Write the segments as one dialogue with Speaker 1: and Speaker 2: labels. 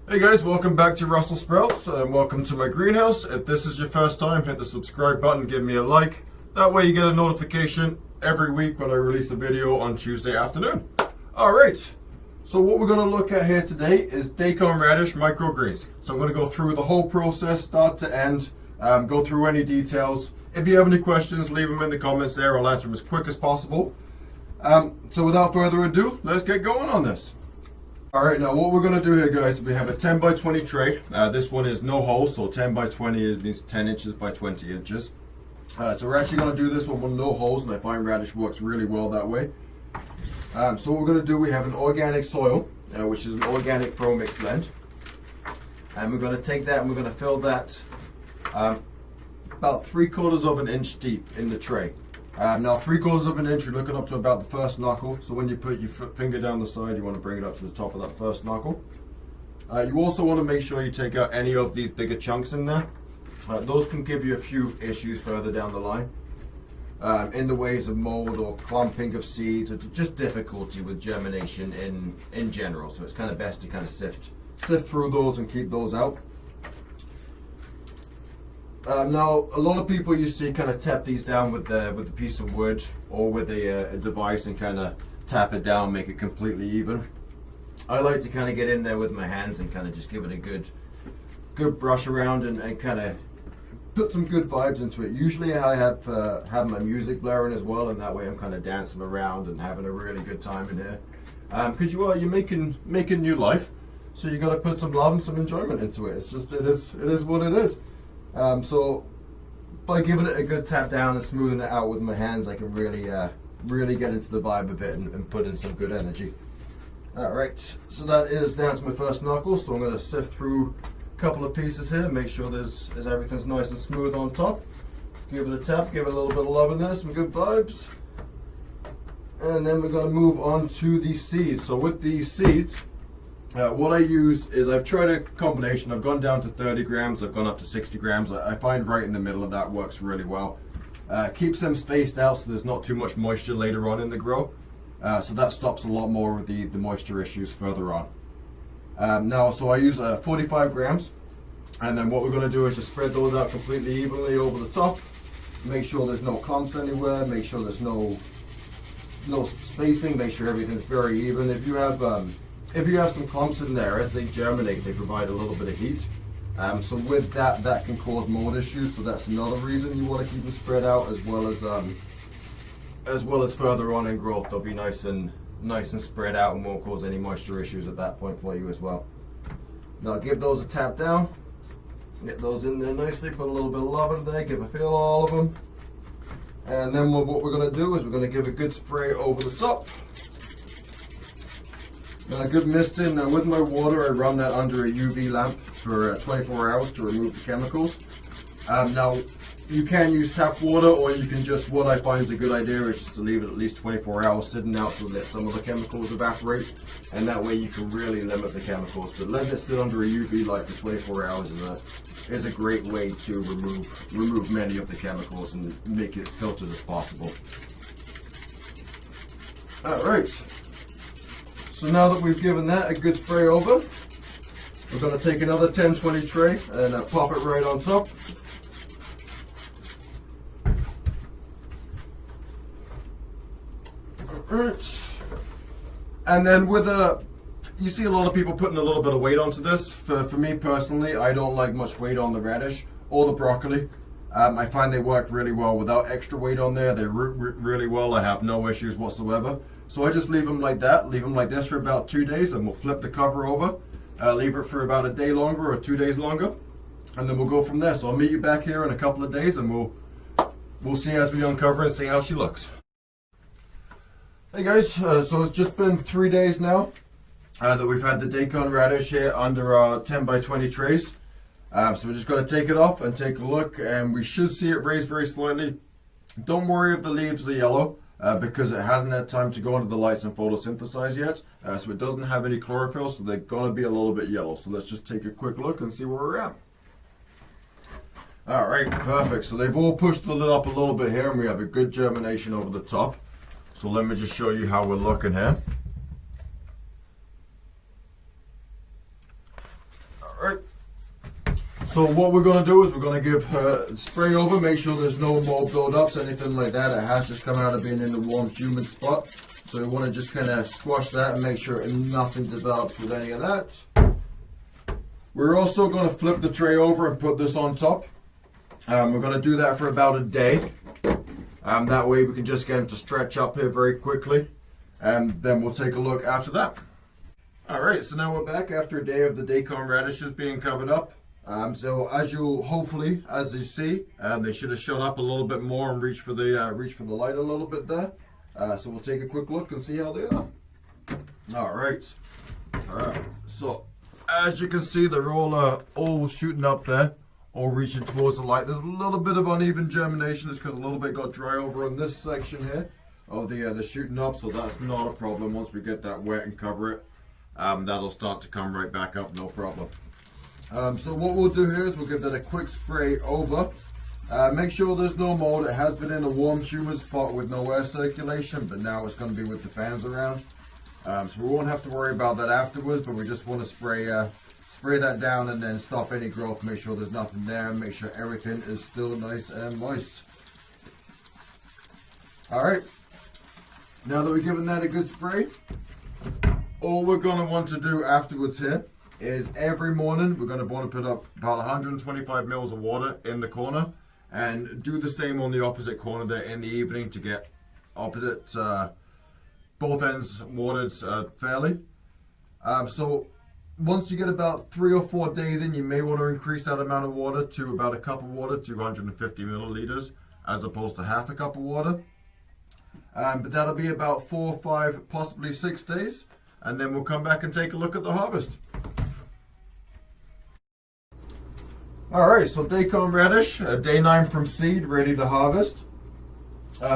Speaker 1: Hey guys, welcome back to Russell Sprouts and welcome to my greenhouse. If this is your first time, hit the subscribe button, give me a like. That way you get a notification every week when I release a video on Tuesday afternoon. Alright, so what we're going to look at here today is Daikon Radish Microgreens. So I'm going to go through the whole process, start to end, go through any details. If you have any questions, leave them in the comments there. I'll answer them as quick as possible. So without further ado, let's get going on this. Alright, now what we're going to do here, guys, we have a 10 by 20 tray. This one is no holes, so 10 by 20 means 10 inches by 20 inches. So we're actually going to do this one with no holes, and I find radish works really well that way. So what we're going to do, we have an organic soil, which is an organic pro mix blend. And we're going to take that and we're going to fill that about 3/4 of an inch deep in the tray. Now 3/4 of an inch, you're looking up to about the first knuckle. So when you put your finger down the side, you want to bring it up to the top of that first knuckle. You also want to make sure you take out any of these bigger chunks in there. Those can give you a few issues further down the line. In the ways of mold or clumping of seeds, or just difficulty with germination in general. So it's kind of best to kind of sift through those and keep those out. Now, a lot of people you see kind of tap these down with a piece of wood or with a device and kind of tap it down, make it completely even. I like to kind of get in there with my hands and kind of just give it a good brush around and kind of put some good vibes into it. Usually I have my music blaring as well, and that way I'm kind of dancing around and having a really good time in here. Because you're making new life, so you got to put some love and some enjoyment into it. It's just it is what it is. So by giving it a good tap down and smoothing it out with my hands, I can really get into the vibe of it and put in some good energy. Alright, so that is down to my first knuckle, so I'm going to sift through a couple of pieces here, make sure there's everything's nice and smooth on top. Give it a tap, give it a little bit of love in there, some good vibes. And then we're going to move on to the seeds. So with these seeds, what I use is I've tried a combination. I've gone down to 30 grams, I've gone up to 60 grams. I find right in the middle of that works really well. Keeps them spaced out so there's not too much moisture later on in the grow. So that stops a lot more of the moisture issues further on. Now, so I use 45 grams. And then what we're going to do is just spread those out completely evenly over the top. Make sure there's no clumps anywhere. Make sure there's no spacing. Make sure everything's very even. If you have some clumps in there, as they germinate, they provide a little bit of heat. So with that can cause mold issues. So that's another reason you want to keep them spread out, as well as further on in growth. They'll be nice and spread out and won't cause any moisture issues at that point for you as well. Now give those a tap down. Get those in there nicely. Put a little bit of love in there. Give a feel on all of them. And then what we're going to do is we're going to give a good spray over the top. Now, a good mist in. Now with my water, I run that under a UV lamp for 24 hours to remove the chemicals. Now, you can use tap water, or you can just, what I find is a good idea is just to leave it at least 24 hours sitting out so that some of the chemicals evaporate, and that way you can really limit the chemicals. But letting it sit under a UV light for 24 hours is a great way to remove many of the chemicals and make it filtered as possible. Alright. So now that we've given that a good spray over, we're going to take another 10-20 tray and pop it right on top. Alright. And then you see a lot of people putting a little bit of weight onto this. For me personally, I don't like much weight on the radish or the broccoli. I find they work really well without extra weight on there. They root really well. I have no issues whatsoever. So I just leave them like that, leave them like this for about 2 days, and we'll flip the cover over, leave it for about a day longer or 2 days longer, and then we'll go from there. So I'll meet you back here in a couple of days, and we'll see as we uncover and see how she looks. Hey guys, so it's just been 3 days now that we've had the Daikon radish here under our 10 by 20 trays. So we're just going to take it off and take a look, and we should see it raise very slightly. Don't worry if the leaves are yellow. Because it hasn't had time to go into the lights and photosynthesize yet. So it doesn't have any chlorophyll, so they're going to be a little bit yellow. So let's just take a quick look and see where we're at. Alright, perfect. So they've all pushed the lid up a little bit here, and we have a good germination over the top. So let me just show you how we're looking here. Alright. So what we're going to do is we're going to give her spray over, make sure there's no more build-ups, anything like that. It has just come out of being in the warm, humid spot. So we want to just kind of squash that and make sure nothing develops with any of that. We're also going to flip the tray over and put this on top. We're going to do that for about a day. That way we can just get them to stretch up here very quickly. And then we'll take a look after that. Alright, so now we're back after a day of the Daikon radishes being covered up. So as you see, they should have shut up a little bit more and reach for the light a little bit there. So we'll take a quick look and see how they are. Alright. So as you can see, they're all shooting up there, all reaching towards the light. There's a little bit of uneven germination, it's because a little bit got dry over on this section here of the shooting up, so that's not a problem. Once we get that wet and cover it, that'll start to come right back up, no problem. So what we'll do here is we'll give that a quick spray over. Make sure there's no mold. It has been in a warm, humid spot with no air circulation, but now it's going to be with the fans around. So we won't have to worry about that afterwards, but we just want to spray that down and then stop any growth. Make sure there's nothing there and make sure everything is still nice and moist. Alright, now that we've given that a good spray, all we're going to want to do afterwards here is every morning we're going to want to put up about 125 mils of water in the corner and do the same on the opposite corner there in the evening to get opposite both ends watered fairly. So once you get about 3 or 4 days in, you may want to increase that amount of water to about a cup of water, 250 milliliters, as opposed to half a cup of water. But that'll be about 4, 5, possibly 6 days, and then we'll come back and take a look at the harvest. Alright, so Daikon radish, day 9 from seed, ready to harvest.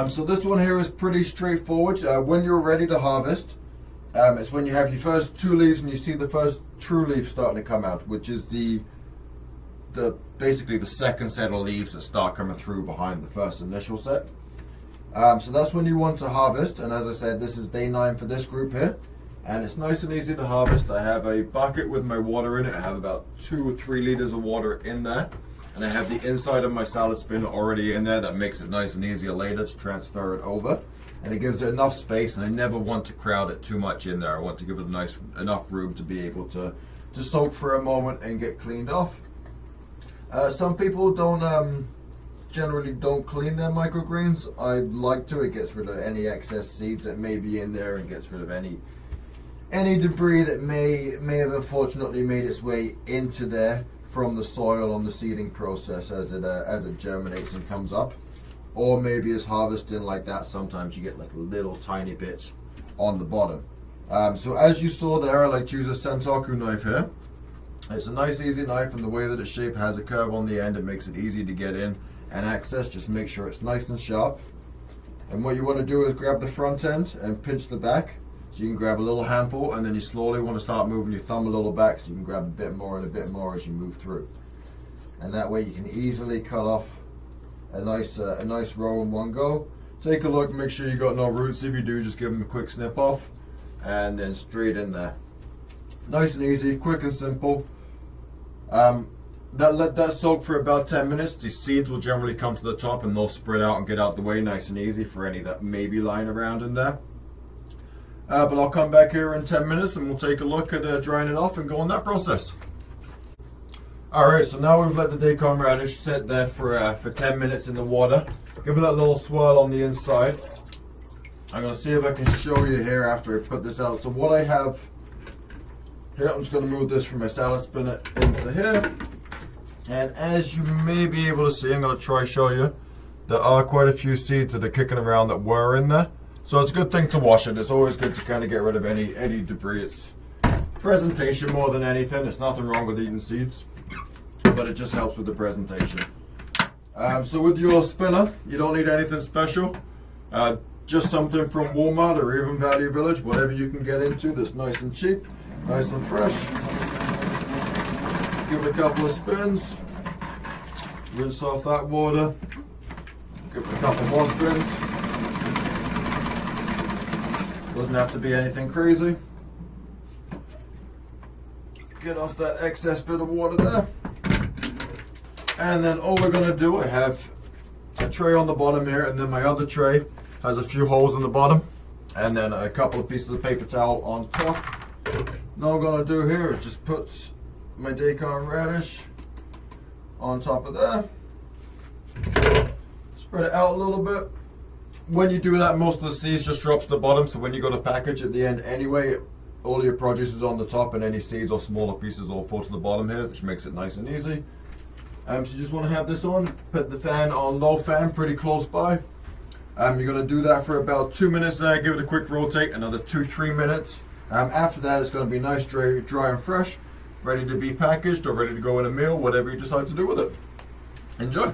Speaker 1: So this one here is pretty straightforward. When you're ready to harvest, it's when you have your first 2 leaves and you see the first true leaf starting to come out, which is basically the second set of leaves that start coming through behind the first initial set. So that's when you want to harvest, and as I said, this is day 9 for this group here. And it's nice and easy to harvest. I have a bucket with my water in it. I have about 2 or 3 liters of water in there. And I have the inside of my salad spinner already in there. That makes it nice and easier later to transfer it over. And it gives it enough space, and I never want to crowd it too much in there. I want to give it enough room to be able to soak for a moment and get cleaned off. Some people generally don't clean their microgreens. I like to. It gets rid of any excess seeds that may be in there and gets rid of any debris that may have unfortunately made its way into there from the soil on the seeding process as it germinates and comes up, or maybe it's harvesting like that. Sometimes you get like little tiny bits on the bottom. So as you saw there, I like to use a Sentoku knife here. It's a nice easy knife, and the way that it's shaped has a curve on the end. It makes it easy to get in and access. Just make sure it's nice and sharp. And what you want to do is grab the front end and pinch the back. So you can grab a little handful, and then you slowly want to start moving your thumb a little back so you can grab a bit more and a bit more as you move through. And that way you can easily cut off a nice row in one go. Take a look, make sure you got no roots. If you do, just give them a quick snip off and then straight in there. Nice and easy, quick and simple. Let that soak for about 10 minutes. The seeds will generally come to the top and they'll spread out and get out the way nice and easy for any that may be lying around in there. But I'll come back here in 10 minutes and we'll take a look at drying it off and go on that process. Alright, so now we've let the Daikon radish sit there for 10 minutes in the water. Give it a little swirl on the inside. I'm going to see if I can show you here after I put this out. So what I have here, I'm just going to move this from my salad spinner into here. And as you may be able to see, I'm going to try show you, there are quite a few seeds that are kicking around that were in there. So it's a good thing to wash it. It's always good to kind of get rid of any debris. It's presentation more than anything. There's nothing wrong with eating seeds, but it just helps with the presentation. So with your spinner, you don't need anything special. Just something from Walmart or even Value Village, whatever you can get into that's nice and cheap, nice and fresh. Give it a couple of spins. Rinse off that water. Give it a couple more spins. Doesn't have to be anything crazy. get off that excess bit of water there. And then all we're gonna do, I have a tray on the bottom here, and then my other tray has a few holes in the bottom, and then a couple of pieces of paper towel on top. Now what I'm gonna do here is just put my Daikon radish on top of there. Spread it out a little bit. When you do that, most of the seeds just drop to the bottom, so when you go to package at the end anyway, all your produce is on the top, and any seeds or smaller pieces all fall to the bottom here, which makes it nice and easy. So you just want to have this on, put the fan on low fan pretty close by. You're going to do that for about 2 minutes there, give it a quick rotate, another 2-3 minutes. After that, it's going to be nice, dry and fresh, ready to be packaged or ready to go in a meal, whatever you decide to do with it. Enjoy.